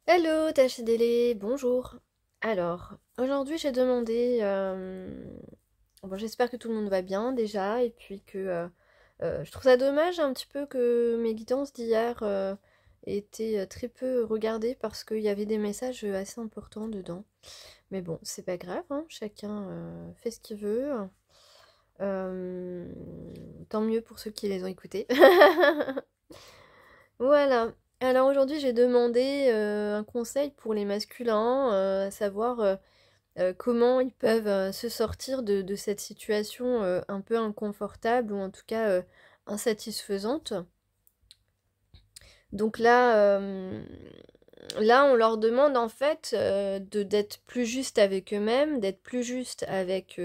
Hello, Tachidele, bonjour. Alors, aujourd'hui j'ai demandé, bon j'espère que tout le monde va bien déjà, et puis que je trouve ça dommage un petit peu que mes guidances d'hier aient été très peu regardées parce qu'il y avait des messages assez importants dedans. Mais bon, c'est pas grave, hein, chacun fait ce qu'il veut. Euh, Tant mieux pour ceux qui les ont écoutés. Voilà. Alors aujourd'hui, j'ai demandé un conseil pour les masculins, à savoir comment ils peuvent se sortir de cette situation un peu inconfortable ou en tout cas insatisfaisante. Donc là, on leur demande en fait d'être plus juste avec eux-mêmes, d'être plus juste avec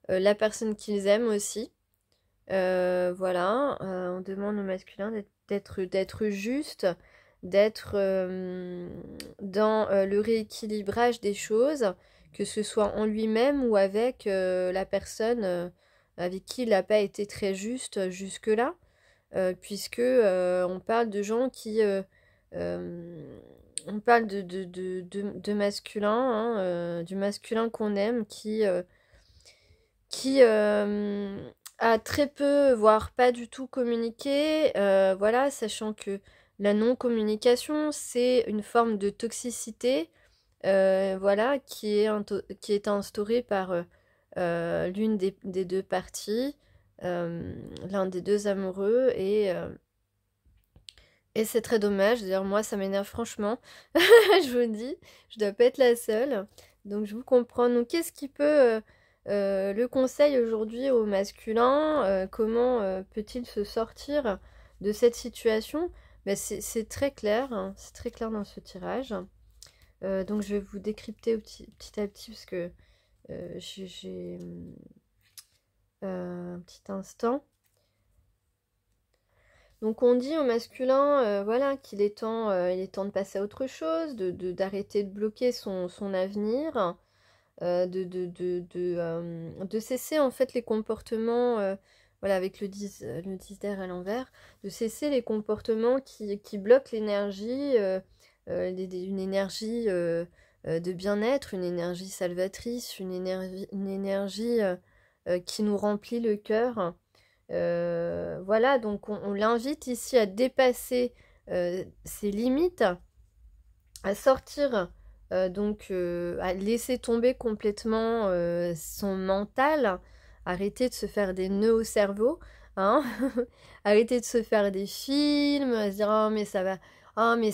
la personne qu'ils aiment aussi. Voilà, on demande au masculin d'être juste, d'être dans le rééquilibrage des choses, que ce soit en lui-même ou avec la personne avec qui il n'a pas été très juste jusque-là, puisque on parle de gens qui... on parle de masculin, hein, du masculin qu'on aime, qui a très peu, voire pas du tout communiqué, voilà, sachant que la non-communication, c'est une forme de toxicité, voilà, qui est instaurée par l'une des deux parties, l'un des deux amoureux, et c'est très dommage. D'ailleurs, moi, ça m'énerve franchement. Je vous le dis, je dois pas être la seule. Donc, je vous comprends. Donc, qu'est-ce qui peut le conseil aujourd'hui au masculin? Comment peut-il se sortir de cette situation? Ben, c'est très clair, hein, c'est très clair dans ce tirage. Donc, je vais vous décrypter petit à petit parce que j'ai un petit instant. Donc on dit au masculin, voilà, il est temps de passer à autre chose, d'arrêter de bloquer son avenir, de cesser en fait les comportements, voilà, avec le 10 d'air à l'envers, de cesser les comportements qui bloquent l'énergie, une énergie de bien-être, une énergie salvatrice, une énergie qui nous remplit le cœur. Voilà, donc on l'invite ici à dépasser ses limites, à sortir, à laisser tomber complètement son mental, arrêter de se faire des nœuds au cerveau, hein, arrêter de se faire des films, à se dire oh mais ça va, oh mais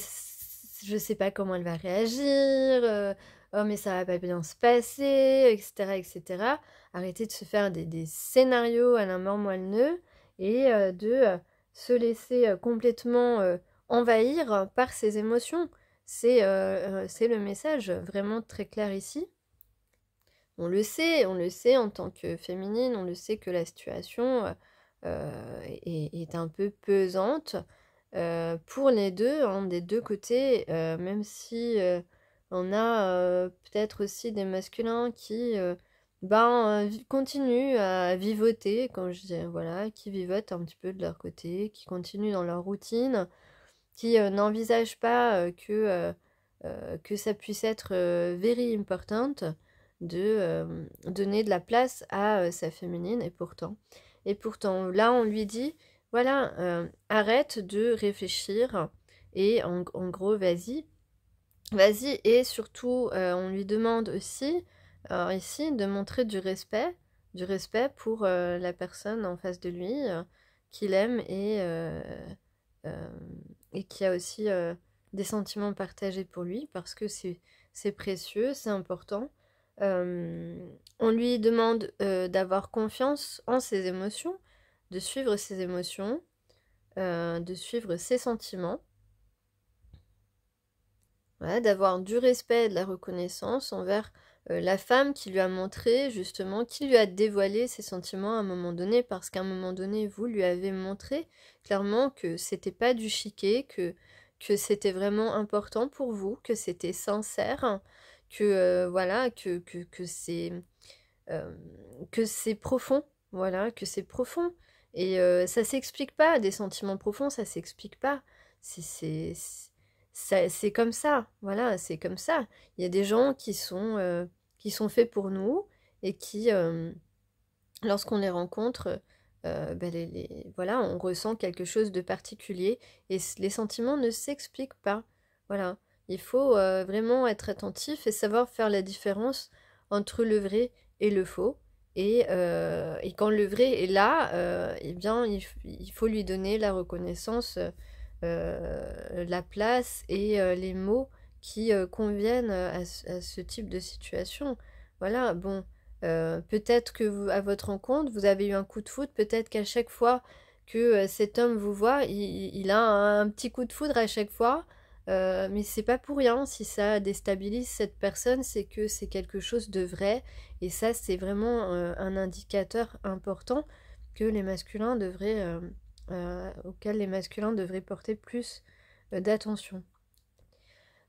je sais pas comment elle va réagir, oh mais ça va pas bien se passer, etc., etc. Arrêter de se faire des scénarios à la mort moelle-nœud et de se laisser complètement envahir par ses émotions. C'est le message vraiment très clair ici. On le sait en tant que féminine, on le sait que la situation est un peu pesante pour les deux, hein, des deux côtés, même si on a peut-être aussi des masculins qui continuent à vivoter, quand je dis, voilà, qui vivotent un petit peu de leur côté, qui continuent dans leur routine, qui n'envisage pas que ça puisse être very important de donner de la place à sa féminine. Et pourtant, là, on lui dit, voilà, arrête de réfléchir et en gros, vas-y, vas-y. Et surtout, on lui demande aussi, alors ici, de montrer du respect pour la personne en face de lui, qu'il aime euh, et qui a aussi des sentiments partagés pour lui parce que c'est précieux, c'est important. On lui demande d'avoir confiance en ses émotions, de suivre ses émotions, de suivre ses sentiments, voilà, d'avoir du respect et de la reconnaissance envers la femme qui lui a montré justement, qui lui a dévoilé ses sentiments à un moment donné, parce qu'à un moment donné, vous lui avez montré clairement que c'était pas du chiquet, que c'était vraiment important pour vous, que c'était sincère, que voilà, euh, que c'est profond, voilà, que c'est profond. Et ça s'explique pas, des sentiments profonds, ça s'explique pas. C'est c'est comme ça, voilà, c'est comme ça. Il y a des gens qui sont faits pour nous et qui, lorsqu'on les rencontre, ben voilà, on ressent quelque chose de particulier et les sentiments ne s'expliquent pas. Voilà, il faut vraiment être attentif et savoir faire la différence entre le vrai et le faux. Et quand le vrai est là, eh bien, il faut lui donner la reconnaissance, la place et les mots qui conviennent à ce type de situation. Voilà, bon. Peut-être que à votre rencontre, vous avez eu un coup de foudre, peut-être qu'à chaque fois que cet homme vous voit, il a un petit coup de foudre à chaque fois, mais c'est pas pour rien. Si ça déstabilise cette personne, c'est que c'est quelque chose de vrai, et ça, c'est vraiment un indicateur important que les masculins devraient, auquel les masculins devraient porter plus d'attention.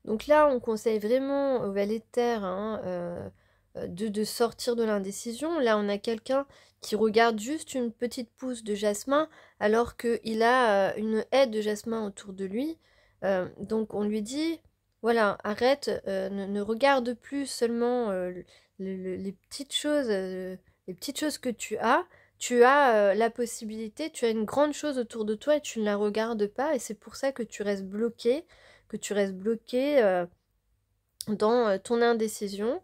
Donc là, on conseille vraiment au valet de terre, hein, de sortir de l'indécision. Là, on a quelqu'un qui regarde juste une petite pousse de jasmin alors qu'il a une haie de jasmin autour de lui. Donc on lui dit, voilà, arrête, ne regarde plus seulement les petites choses que tu as. Tu as la possibilité, tu as une grande chose autour de toi et tu ne la regardes pas, et c'est pour ça que tu restes bloqué, dans ton indécision.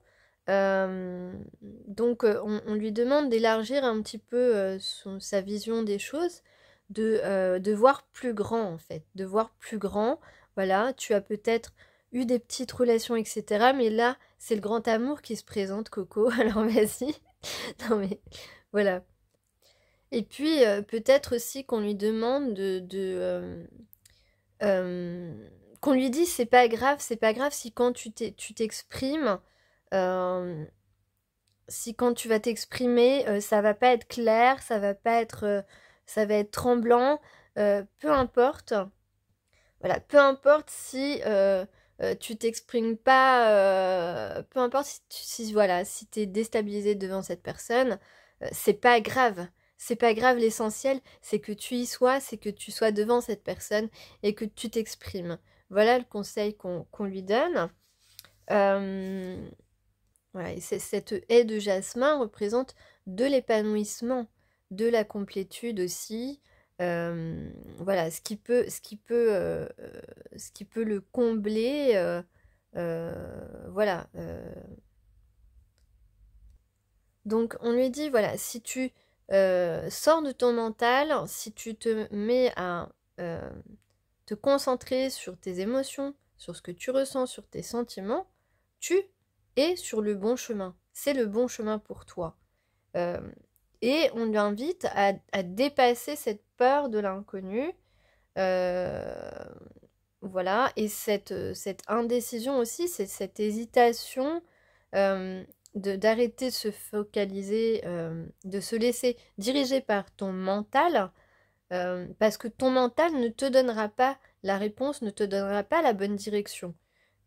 Donc on lui demande d'élargir un petit peu sa vision des choses, de voir plus grand en fait, de voir plus grand. Voilà, tu as peut-être eu des petites relations, etc. Mais là, c'est le grand amour qui se présente, Coco. Alors vas-y. Non mais voilà. Et puis peut-être aussi qu'on lui demande qu'on lui dit c'est pas grave si quand tu t'exprimes, euh, si quand tu vas t'exprimer, ça va pas être clair, ça va être tremblant, peu importe. Voilà, peu importe si tu t'exprimes pas, peu importe voilà, si t'es déstabilisé devant cette personne, c'est pas grave. C'est pas grave, l'essentiel, c'est que tu y sois, c'est que tu sois devant cette personne et que tu t'exprimes. Voilà le conseil qu'on lui donne. Voilà, et cette haie de jasmin représente de l'épanouissement, de la complétude aussi. Voilà, ce qui peut le combler. Voilà. Donc on lui dit, voilà, si tu sors de ton mental, si tu te mets à te concentrer sur tes émotions, sur ce que tu ressens, sur tes sentiments, tu es sur le bon chemin. C'est le bon chemin pour toi. Euh, et on lui invite à dépasser cette peur de l'inconnu. Voilà, et cette indécision aussi, c'est cette hésitation d'arrêter de se focaliser, de se laisser diriger par ton mental, parce que ton mental ne te donnera pas la réponse, ne te donnera pas la bonne direction.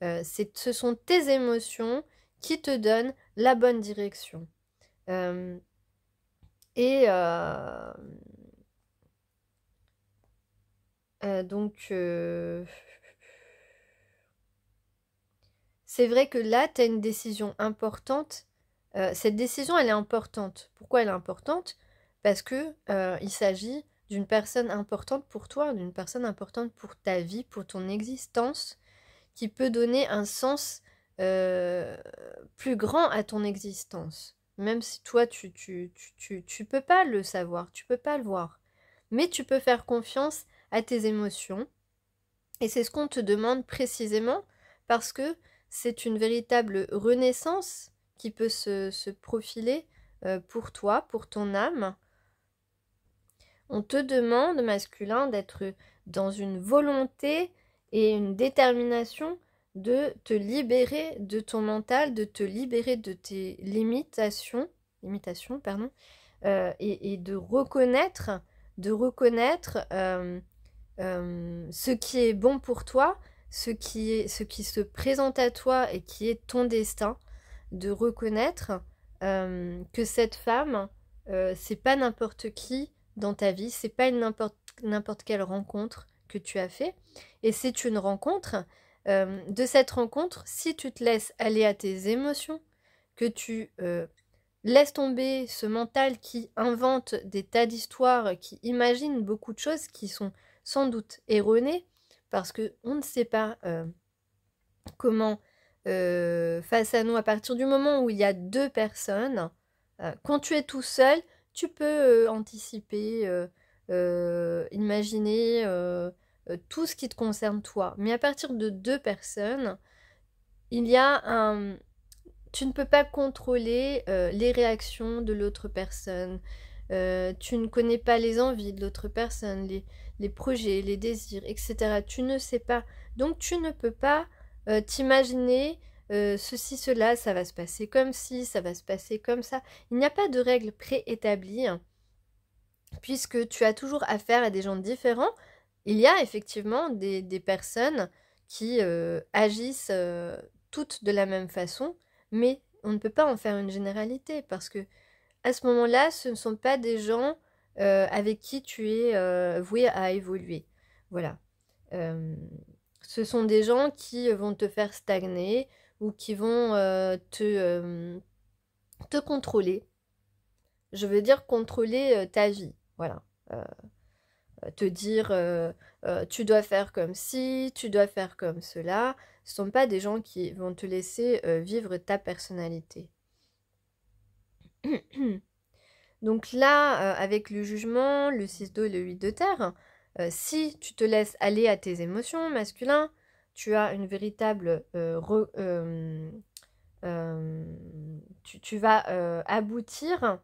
Ce sont tes émotions qui te donnent la bonne direction. Euh, et donc, c'est vrai que là, tu as une décision importante. Cette décision, elle est importante. Pourquoi elle est importante? Parce que il s'agit d'une personne importante pour toi, d'une personne importante pour ta vie, pour ton existence, qui peut donner un sens plus grand à ton existence. Même si toi, tu peux pas le savoir, tu peux pas le voir. Mais tu peux faire confiance à tes émotions. Et c'est ce qu'on te demande précisément parce que c'est une véritable renaissance qui peut se profiler pour toi, pour ton âme. On te demande, masculin, d'être dans une volonté et une détermination de te libérer de ton mental, de te libérer de tes limitations, pardon, et de reconnaître ce qui est bon pour toi, ce qui se présente à toi et qui est ton destin, de reconnaître que cette femme, c'est pas n'importe qui dans ta vie, c'est pas n'importe quelle rencontre que tu as fait, et c'est une rencontre de cette rencontre, si tu te laisses aller à tes émotions, que tu laisses tomber ce mental qui invente des tas d'histoires, qui imagine beaucoup de choses qui sont sans doute erronées, parce qu'on ne sait pas comment face à nous, à partir du moment où il y a deux personnes, quand tu es tout seul, tu peux anticiper, imaginer tout ce qui te concerne toi. Mais à partir de deux personnes, il y a un... Tu ne peux pas contrôler les réactions de l'autre personne. Tu ne connais pas les envies de l'autre personne, les projets, les désirs, etc. Tu ne sais pas. Donc tu ne peux pas t'imaginer ceci, cela, ça va se passer comme ci, ça va se passer comme ça. Il n'y a pas de règles préétablies, hein, puisque tu as toujours affaire à des gens différents. Il y a effectivement des personnes qui agissent toutes de la même façon, mais on ne peut pas en faire une généralité parce que à ce moment-là, ce ne sont pas des gens avec qui tu es voué à évoluer. Voilà. Ce sont des gens qui vont te faire stagner ou qui vont te contrôler. Je veux dire contrôler ta vie. Voilà. Te dire tu dois faire comme ci, tu dois faire comme cela. Ce ne sont pas des gens qui vont te laisser vivre ta personnalité. Donc là, avec le jugement, le 6 d'eau et le 8 de terre, si tu te laisses aller à tes émotions masculins, tu as une véritable... tu vas aboutir...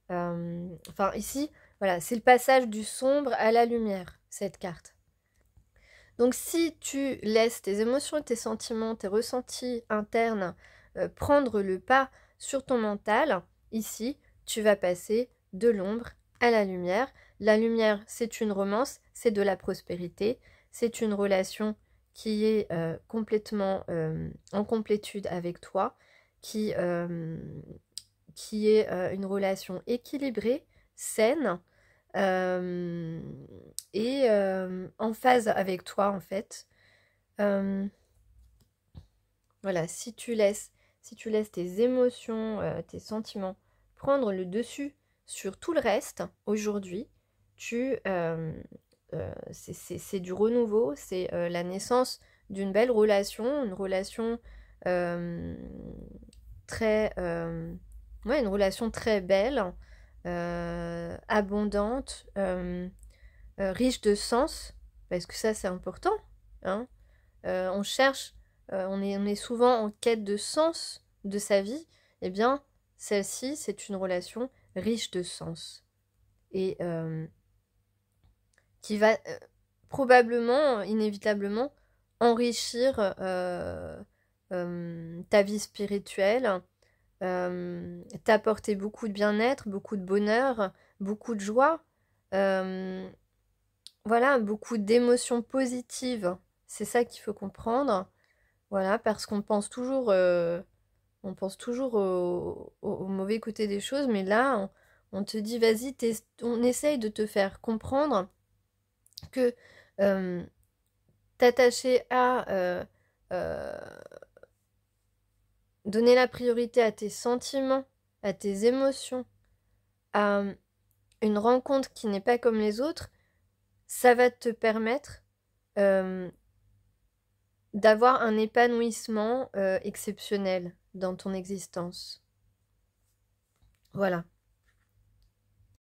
Enfin, ici, voilà, c'est le passage du sombre à la lumière, cette carte. Donc si tu laisses tes émotions, tes sentiments, tes ressentis internes prendre le pas sur ton mental, ici, tu vas passer de l'ombre à la lumière. La lumière, c'est une romance, c'est de la prospérité, c'est une relation qui est complètement en complétude avec toi, qui est une relation équilibrée, saine, et en phase avec toi en fait. Voilà, si tu laisses tes émotions, tes sentiments prendre le dessus sur tout le reste aujourd'hui, c'est du renouveau, c'est la naissance d'une belle relation, une relation très ouais, une relation très belle, abondante, riche de sens, parce que ça c'est important, hein. On cherche, on est souvent en quête de sens de sa vie, eh bien celle-ci c'est une relation riche de sens et qui va probablement, inévitablement, enrichir ta vie spirituelle, t'apporter beaucoup de bien-être, beaucoup de bonheur, beaucoup de joie, voilà, beaucoup d'émotions positives. C'est ça qu'il faut comprendre. Voilà, parce qu'on pense toujours, au mauvais côté des choses, mais là, on te dit, vas-y, on essaye de te faire comprendre que t'attacher à donner la priorité à tes sentiments, à tes émotions, à une rencontre qui n'est pas comme les autres, ça va te permettre d'avoir un épanouissement exceptionnel dans ton existence. Voilà.